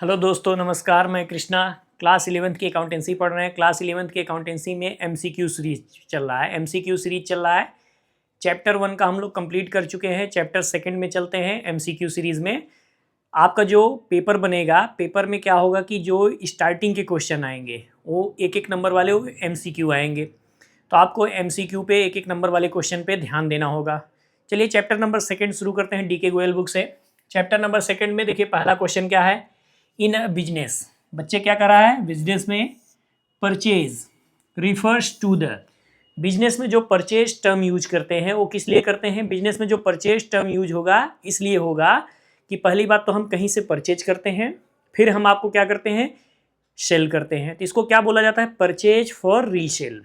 Hello दोस्तों, नमस्कार। मैं कृष्णा क्लास 11th की अकाउंटेंसी पढ़ रहे हैं। क्लास 11th की अकाउंटेंसी में एमसीक्यू सीरीज चल रहा है। एमसीक्यू सीरीज चल रहा है। चैप्टर 1 का हम लोग कंप्लीट कर चुके हैं। चैप्टर 2 में चलते हैं। एमसीक्यू सीरीज में आपका जो पेपर बनेगा, पेपर में क्या होगा कि जो स्टार्टिंग के क्वेश्चन आएंगे वो एक एक नंबर वाले एमसीक्यू आएंगे। तो आपको एमसीक्यू पे एक एक नंबर वाले क्वेश्चन पे ध्यान देना होगा। चलिए चैप्टर नंबर 2 शुरू करते हैं डीके गोयल बुक से। चैप्टर नंबर 2 में देखिए पहला क्वेश्चन क्या है। इन अ बिजनेस, बच्चे क्या कर रहा है बिजनेस में, purchase refers to the. Business में जो परचेज टर्म यूज करते हैं वो किस लिए करते हैं। बिजनेस में जो परचेज टर्म यूज होगा इसलिए होगा कि पहली बात तो हम कहीं से परचेज करते हैं, फिर हम आपको क्या करते हैं, सेल करते हैं। तो इसको क्या बोला जाता है, परचेज फॉर रीसेल,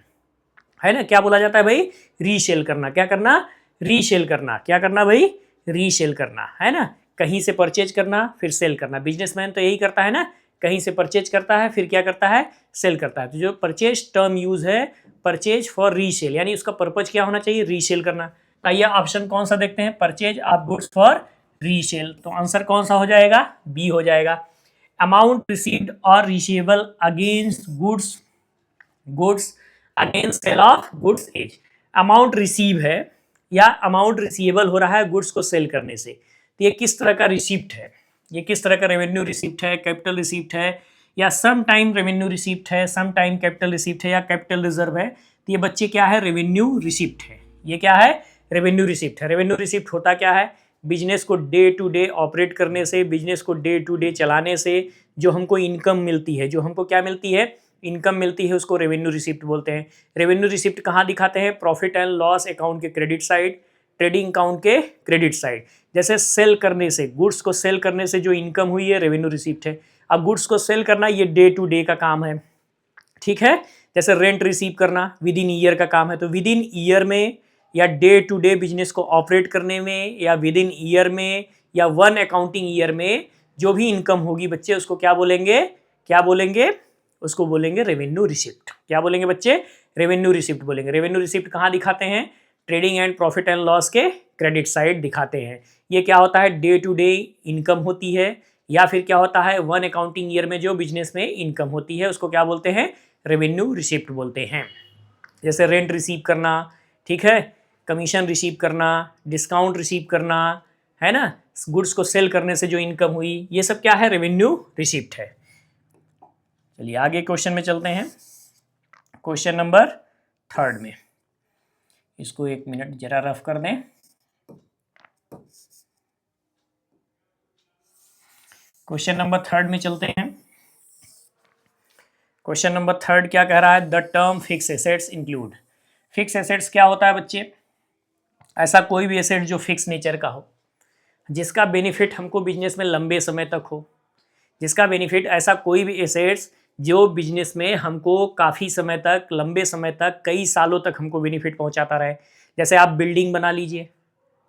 है ना। क्या बोला जाता है भाई, रीसेल करना। क्या करना, रीसेल करना। क्या करना भाई, रीसेल करना, है ना। कहीं से परचेज करना फिर सेल करना। बिजनेसमैन तो यही करता है ना, कहीं से परचेज करता है फिर क्या करता है, सेल करता है। तो जो परचेज टर्म यूज है, परचेज फॉर रीसेल, यानी उसका पर्पज क्या होना चाहिए, रीसेल करना। आइए ऑप्शन कौन सा देखते हैं, purchase of goods for resale. तो आंसर कौन सा हो जाएगा, बी हो जाएगा। अमाउंट रिसीव्ड और receivable against goods, goods against sale of goods as. Amount received है या अमाउंट रिसीवेबल हो रहा है गुड्स को सेल करने से, तो ये किस तरह का रिसिप्ट है, ये किस तरह का रेवेन्यू रिसिप्ट है, कैपिटल रिसिप्ट है या सम टाइम रेवेन्यू रिसिप्ट है, सम टाइम कैपिटल रिसिप्ट है या कैपिटल रिजर्व है। तो ये बच्चे क्या है, रेवेन्यू रिसिप्ट है। ये क्या है, रेवेन्यू रिसिप्ट है। रेवेन्यू रिसिप्ट होता क्या है, बिजनेस को डे टू डे ऑपरेट करने से, बिजनेस को डे टू डे चलाने से जो हमको इनकम मिलती है, जो हमको क्या मिलती है, इनकम मिलती है, उसको रेवेन्यू रिसिप्ट बोलते हैं। रेवेन्यू रिसिप्ट कहाँ दिखाते हैं, प्रॉफिट एंड लॉस अकाउंट के क्रेडिट साइड, ट्रेडिंग अकाउंट के क्रेडिट साइड। जैसे सेल करने से, गुड्स को सेल करने से जो इनकम हुई है रेवेन्यू रिसिप्ट है। अब गुड्स को सेल करना ये डे टू डे का काम है, ठीक है। जैसे रेंट रिसीव करना विद इन ईयर का काम है, तो विद इन ईयर में या डे टू डे बिजनेस को ऑपरेट करने में या विद इन ईयर में या वन अकाउंटिंग ईयर में जो भी इनकम होगी बच्चे, उसको क्या बोलेंगे, क्या बोलेंगे, उसको बोलेंगे रेवेन्यू रिसिप्ट। क्या बोलेंगे बच्चे, रेवेन्यू रिसिप्ट बोलेंगे। रेवेन्यू रिसिप्ट कहाँ दिखाते हैं, trading and profit and loss के क्रेडिट साइड दिखाते हैं। ये क्या होता है, डे टू डे इनकम होती है, या फिर क्या होता है, वन अकाउंटिंग ईयर में जो बिजनेस में इनकम होती है उसको क्या बोलते हैं, रेवेन्यू रिसिप्ट बोलते हैं। जैसे रेंट रिसीव करना, ठीक है, कमीशन रिसीव करना, डिस्काउंट रिसीव करना, है ना, गुड्स को सेल करने से जो इनकम हुई, ये सब क्या है, रेवेन्यू रिसिप्ट है। चलिए आगे क्वेश्चन में चलते हैं। क्वेश्चन नंबर 3 में, इसको 1 मिनट जरा रफ कर दें। क्वेश्चन नंबर 3 में चलते हैं। क्वेश्चन नंबर 3 क्या कह रहा है, the term fix assets include. Fix assets क्या होता है बच्चे, ऐसा कोई भी एसेट जो फिक्स नेचर का हो, जिसका बेनिफिट हमको बिजनेस में लंबे समय तक हो। जिसका बेनिफिट, ऐसा कोई भी एसेट्स जो बिजनेस में हमको काफ़ी समय तक, लंबे समय तक, कई सालों तक हमको बेनिफिट पहुंचाता रहे। जैसे आप बिल्डिंग बना लीजिए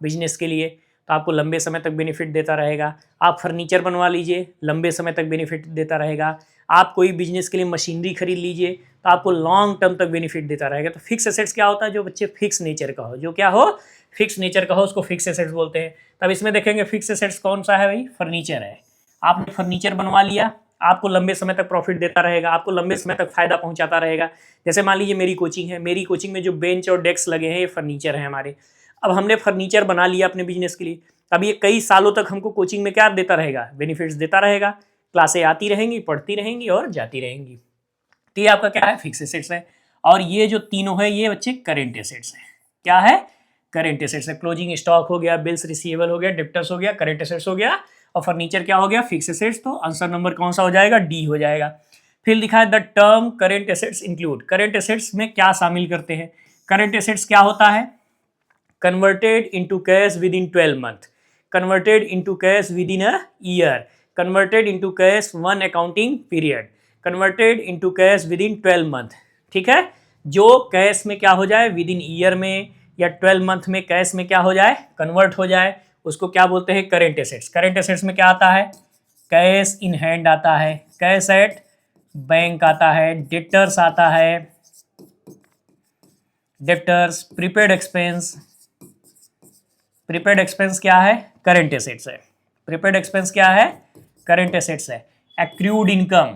बिजनेस के लिए, तो आपको लंबे समय तक बेनिफिट देता रहेगा। आप फर्नीचर बनवा लीजिए, लंबे समय तक बेनिफिट देता रहेगा। आप कोई बिजनेस के लिए मशीनरी खरीद लीजिए तो आपको लॉन्ग टर्म तक बेनिफिट देता रहेगा। तो फिक्स एसेट्स क्या होता है, जो बच्चे फिक्स नेचर का हो, जो क्या हो, फिक्स नेचर का हो, उसको फिक्स एसेट्स बोलते हैं। तब इसमें देखेंगे फिक्स एसेट्स कौन सा है भाई, फर्नीचर है। आपने फर्नीचर बनवा लिया, आपको लंबे समय तक प्रॉफिट देता रहेगा, आपको लंबे समय तक फायदा पहुंचाता रहेगा। जैसे मान लीजिए मेरी कोचिंग है, मेरी कोचिंग में जो बेंच और डेस्क लगे हैं ये फर्नीचर है हमारे। अब हमने फर्नीचर बना लिया अपने बिजनेस के लिए, तब ये कई सालों तक हमको कोचिंग में क्या देता रहेगा, बेनिफिट्स देता रहेगा। क्लासें आती रहेंगी, पढ़ती रहेंगी और जाती रहेंगी। तो ये आपका क्या है, फिक्स एसेट्स है। और ये जो तीनों है ये बच्चे करेंट एसेट्स हैं। क्या है, करेंट एसेट्स है। क्लोजिंग स्टॉक हो गया, बिल्स रिसीवेबल हो गया, डेप्टर्स हो गया, करेंट एसेट्स हो गया, और फर्नीचर क्या हो गया, फिक्स एसेट्स। तो आंसर नंबर कौन सा हो जाएगा, डी हो जाएगा। फिर लिखा है the term current assets include. Current assets में क्या शामिल करते हैं, करेंट एसेट्स क्या होता है, converted into cash with in 12 month, converted into cash with in a year, converted into cash one accounting period, converted into cash with in 12 month. ठीक है, जो कैश में क्या हो जाए विद इन ईयर में या 12 मंथ में कैश में क्या हो जाए, कन्वर्ट हो जाए, उसको क्या बोलते हैं, करेंट एसेट्स। करेंट एसेट्स में क्या आता है, कैश इन हैंड आता है, कैश एट बैंक आता है, डेटर्स आता है, debtors, prepaid expense. Prepaid expense क्या है, करेंट एसेट्स है। प्रीपेड एक्सपेंस क्या है, करेंट एसेट्स है। एक्रूड इनकम,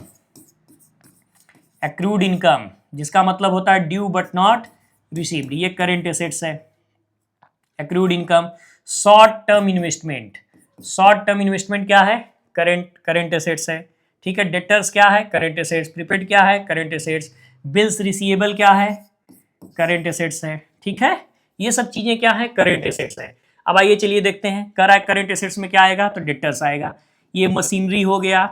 एक्रूड इनकम जिसका मतलब होता है ड्यू बट नॉट रिसीव्ड, ये करेंट एसेट्स है। Accrued income. Short term investment, short term investment क्या है? करंट एसेट्स है, ठीक है। डेटर्स क्या है? Current assets. प्रीपेड क्या है? Current assets. बिल्स रिसीवेबल क्या है? करंट एसेट्स है, ठीक है। ये सब चीजें क्या है? करंट एसेट्स है। अब आइए चलिए देखते हैं करंट एसेट्स में क्या आएगा, तो डेटर्स आएगा। ये मशीनरी हो गया,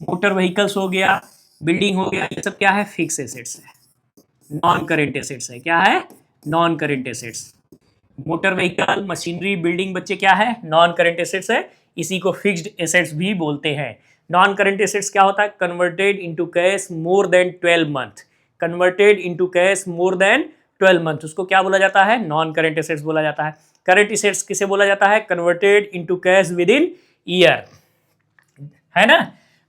मोटर व्हीकल्स हो गया, बिल्डिंग हो गया, ये सब क्या है? फिक्स एसेट्स है, नॉन करेंट एसेट्स है। क्या है? Non current assets. Motor vehicle, machinery, building बच्चे क्या है? नॉन करेंट एसेट्स है। इसी को फिक्स्ड एसेट्स भी बोलते हैं। नॉन करेंट एसेट्स क्या होता है? Converted into cash more than 12 month, converted into cash more than 12 month, उसको क्या बोला जाता है? नॉन करेंट एसेट्स बोला जाता है। करेंट एसेट्स किसे बोला जाता है? Converted into cash with in year, है ना।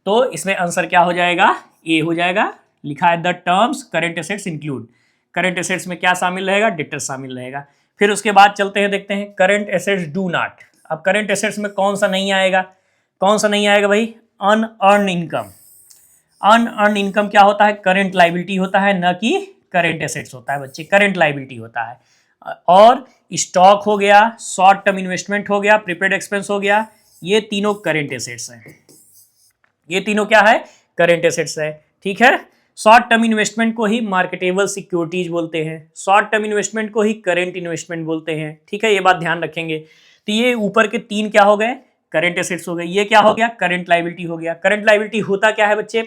तो इसमें आंसर क्या हो जाएगा? ए हो जाएगा। लिखा है the terms current assets include. Current assets में क्या शामिल रहेगा? डेटर शामिल रहेगा। फिर उसके बाद चलते हैं, देखते हैं करंट एसेट्स डू नॉट। अब करंट एसेट्स में कौन सा नहीं आएगा? कौन सा नहीं आएगा भाई? Unearned income. अनअर्न इनकम क्या होता है? करंट लाइबिलिटी होता है, न कि करंट एसेट्स होता है बच्चे, करंट लाइबिलिटी होता है। और स्टॉक हो गया, शॉर्ट टर्म इन्वेस्टमेंट हो गया, प्रीपेड एक्सपेंस हो गया, ये तीनों करंट एसेट्स हैं। ये तीनों क्या है? करंट एसेट्स है, ठीक है। शॉर्ट टर्म इन्वेस्टमेंट को ही मार्केटेबल सिक्योरिटीज बोलते हैं, शॉर्ट टर्म इन्वेस्टमेंट को ही करंट इन्वेस्टमेंट बोलते हैं, ठीक है। ये बात ध्यान रखेंगे। तो ये ऊपर के तीन क्या हो गए? करंट एसेट्स हो गए। ये क्या हो गया? करंट लाइबिलिटी हो गया। करंट लाइबिलिटी होता क्या है बच्चे?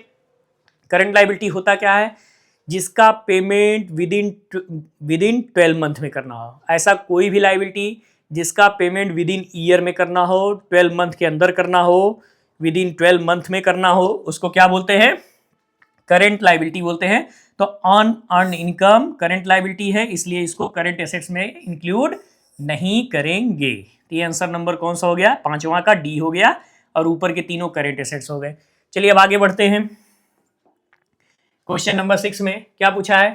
करंट लाइबिलिटी होता क्या है? जिसका पेमेंट विद इन 12 मंथ में करना हो। ऐसा कोई भी लाइबिलिटी जिसका पेमेंट विद इन ईयर में करना हो, 12 मंथ के अंदर करना हो, विद इन 12 मंथ में करना हो, उसको क्या बोलते हैं? करंट लाइबिलिटी बोलते हैं। तो अनअर्न्ड इनकम करंट लाइबिलिटी है, इसलिए इसको करंट एसेट्स में इंक्लूड नहीं करेंगे। तो ये आंसर नंबर कौन सा हो गया? पांचवा का डी हो गया, और ऊपर के तीनों करंट एसेट्स हो गए। चलिए अब आगे बढ़ते हैं। क्वेश्चन नंबर 6 में क्या पूछा है?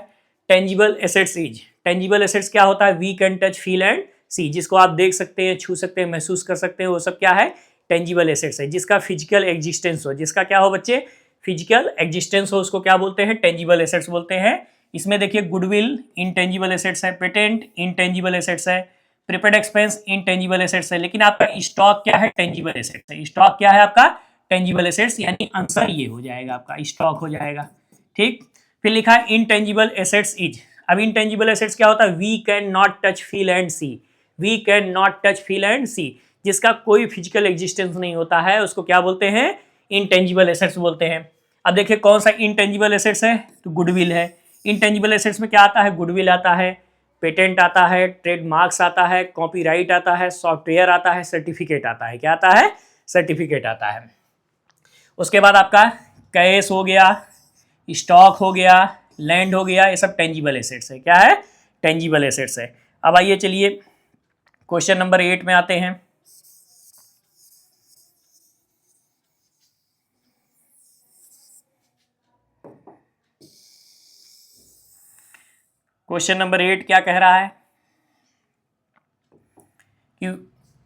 Tangible assets is. Tangible assets क्या होता है? We can touch, feel and see, जिसको आप देख सकते हैं, छू सकते हैं, महसूस कर सकते हैं, वो सब क्या है? टेंजिबल एसेट्स है। जिसका फिजिकल एग्जिस्टेंस हो, जिसका क्या हो बच्चे? फिजिकल एग्जिस्टेंस हो, उसको क्या बोलते हैं? टेंजिबल एसेट्स बोलते हैं। इसमें देखिए गुडविल इनटेंजिबल एसेट्स है, पेटेंट इनटेंजिबल एसेट्स है, प्रीपेड एक्सपेंस इनटेंजिबल एसेट्स है, लेकिन आपका स्टॉक क्या है? टेंजिबल एसेट्स है। स्टॉक क्या है आपका? टेंजिबल एसेट्स, यानी आंसर ये हो जाएगा आपका, स्टॉक हो जाएगा, ठीक। फिर लिखा है इनटेंजिबल एसेट्स इज। अब इनटेंजिबल एसेट्स क्या होता है? We can not touch, feel and see. We can not touch, feel and see, जिसका कोई फिजिकल एग्जिस्टेंस नहीं होता है, उसको क्या बोलते हैं? इनटेंजिबल एसेट्स बोलते हैं। अब देखिए कौन सा इनटेंजिबल एसेट्स है, तो गुडविल है। इनटेंजिबल एसेट्स में क्या आता है? गुडविल आता है, पेटेंट आता है, ट्रेडमार्क्स आता है, कॉपीराइट आता है, सॉफ्टवेयर आता है, सर्टिफिकेट आता है। क्या आता है? सर्टिफिकेट आता है। उसके बाद आपका कैश हो गया, स्टॉक हो गया, लैंड हो गया, ये सब टेंजिबल एसेट्स है। क्या है? टेंजिबल एसेट्स है। अब आइए चलिए क्वेश्चन नंबर 8 में आते हैं। क्वेश्चन नंबर 8 क्या कह रहा है कि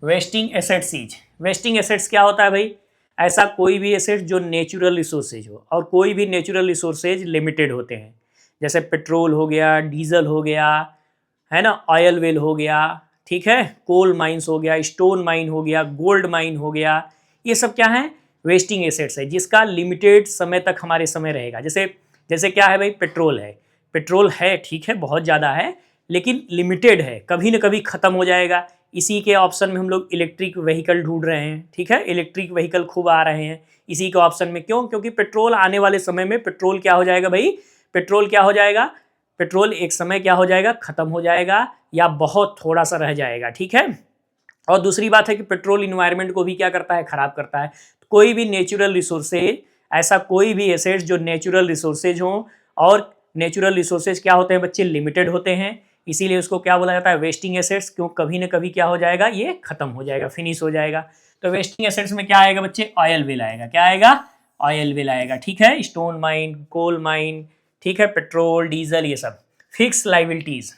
wasting assets is. Wasting assets क्या होता है भाई? ऐसा कोई भी एसेट जो नेचुरल रिसोर्सेज हो, और कोई भी नेचुरल रिसोर्सेज लिमिटेड होते हैं, जैसे पेट्रोल हो गया, डीजल हो गया, है ना, ऑयल वेल हो गया, ठीक है, कोल माइंस हो गया, स्टोन माइन हो गया, गोल्ड माइन हो गया, ये सब क्या है? वेस्टिंग एसेट्स है, जिसका लिमिटेड समय तक हमारे समय रहेगा। जैसे जैसे क्या है भाई? पेट्रोल है, पेट्रोल है, ठीक है, बहुत ज़्यादा है, लेकिन लिमिटेड है, कभी न कभी ख़त्म हो जाएगा। इसी के ऑप्शन में हम लोग इलेक्ट्रिक व्हीकल ढूंढ रहे हैं, ठीक है, इलेक्ट्रिक व्हीकल खूब आ रहे हैं इसी के ऑप्शन में। क्यों? क्योंकि पेट्रोल आने वाले समय में पेट्रोल क्या हो जाएगा भाई? पेट्रोल क्या हो जाएगा? पेट्रोल एक समय क्या हो जाएगा? खत्म हो जाएगा, या बहुत थोड़ा सा रह जाएगा, ठीक है। और दूसरी बात है कि पेट्रोल इन्वायरमेंट को भी क्या करता है? खराब करता है। कोई भी नेचुरल रिसोर्सेज, ऐसा कोई भी एसेट्स जो नेचुरल रिसोर्सेज हों, और नेचुरल रिसोर्सेज क्या होते हैं बच्चे? लिमिटेड होते हैं, इसीलिए उसको क्या बोला जाता है? Wasting assets. क्यों? कभी ना कभी क्या हो जाएगा? ये खत्म हो जाएगा, फिनिश हो जाएगा। तो वेस्टिंग एसेट्स में क्या आएगा बच्चे? ऑयल वेल आएगा। क्या आएगा? ऑयल वेल आएगा, ठीक है, स्टोन माइन, कोल माइन, ठीक है, पेट्रोल, डीजल, ये सब। Fix liabilities.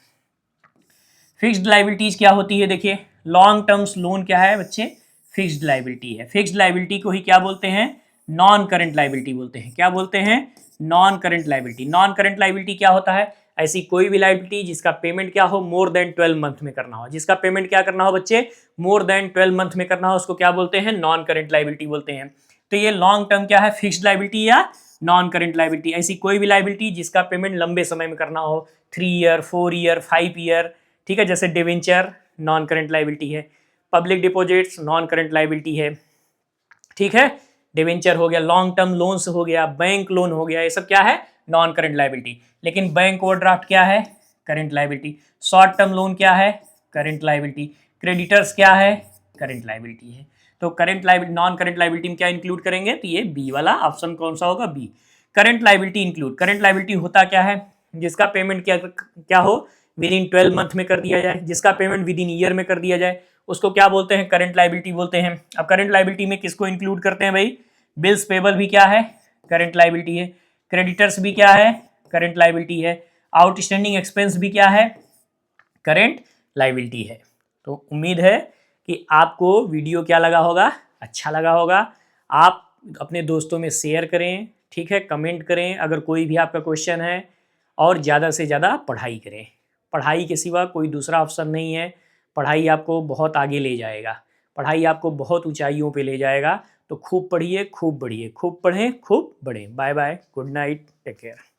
फिक्स्ड लाइबिलिटीज क्या होती है? देखिए लॉन्ग टर्म्स लोन क्या है बच्चे? फिक्स्ड लाइबिलिटी है। फिक्स्ड लाइबिलिटी को ही क्या बोलते हैं? नॉन करंट लाइबिलिटी बोलते हैं। क्या बोलते हैं? Non current liability. Non current liability क्या होता है? ऐसी कोई भी लाइबिलिटी जिसका पेमेंट क्या हो, मोर देन 12 मंथ में करना हो। जिसका पेमेंट क्या करना हो बच्चे? मोर देन 12 मंथ में करना हो, उसको क्या बोलते हैं? नॉन करंट लाइबिलिटी बोलते हैं। तो ये लॉन्ग टर्म क्या है? फिक्स्ड लाइबिलिटी या नॉन करंट लाइबिलिटी। ऐसी कोई भी लाइबिलिटी जिसका पेमेंट लंबे समय में करना हो, 3 ईयर, 4 ईयर, 5 ईयर, ठीक है। जैसे डिवेंचर नॉन करंट लाइबिलिटी है, public deposits non current liability है, ठीक है। डिवेंचर हो गया, लॉन्ग टर्म लोन्स हो गया, बैंक लोन हो गया, ये सब क्या है? Non current liability. लेकिन बैंक ओवरड्राफ्ट क्या है? Current liability. Short term loan क्या है? Current liability. क्रेडिटर्स क्या है? करंट लाइबिलिटी है। तो current liability, non current liability में क्या इंक्लूड करेंगे? तो ये बी वाला ऑप्शन कौन सा होगा? B. Current liability include. Current liability होता क्या है? जिसका पेमेंट क्या हो, विद इन 12 मंथ में कर दिया जाए, जिसका पेमेंट विद इन ईयर में कर दिया जाए, उसको क्या बोलते हैं? करंट लाइबिलिटी बोलते हैं। अब करंट लाइबिलिटी में किसको इंक्लूड करते हैं भाई? बिल्स पेबल भी क्या है? करंट लाइबिलिटी है। क्रेडिटर्स भी क्या है? करंट लाइबिलिटी है। आउटस्टैंडिंग एक्सपेंस भी क्या है? करंट लाइबिलिटी है। तो उम्मीद है कि आपको वीडियो क्या लगा होगा? अच्छा लगा होगा। आप अपने दोस्तों में शेयर करें, ठीक है, कमेंट करें अगर कोई भी आपका क्वेश्चन है, और ज़्यादा से ज़्यादा पढ़ाई करें। पढ़ाई के सिवा कोई दूसरा ऑप्शन नहीं है। पढ़ाई आपको बहुत आगे ले जाएगा, पढ़ाई आपको बहुत ऊंचाइयों पे ले जाएगा। तो खूब पढ़िए, खूब बढ़िए, खूब पढ़ें, खूब बढ़ें। Bye bye, good night, take care.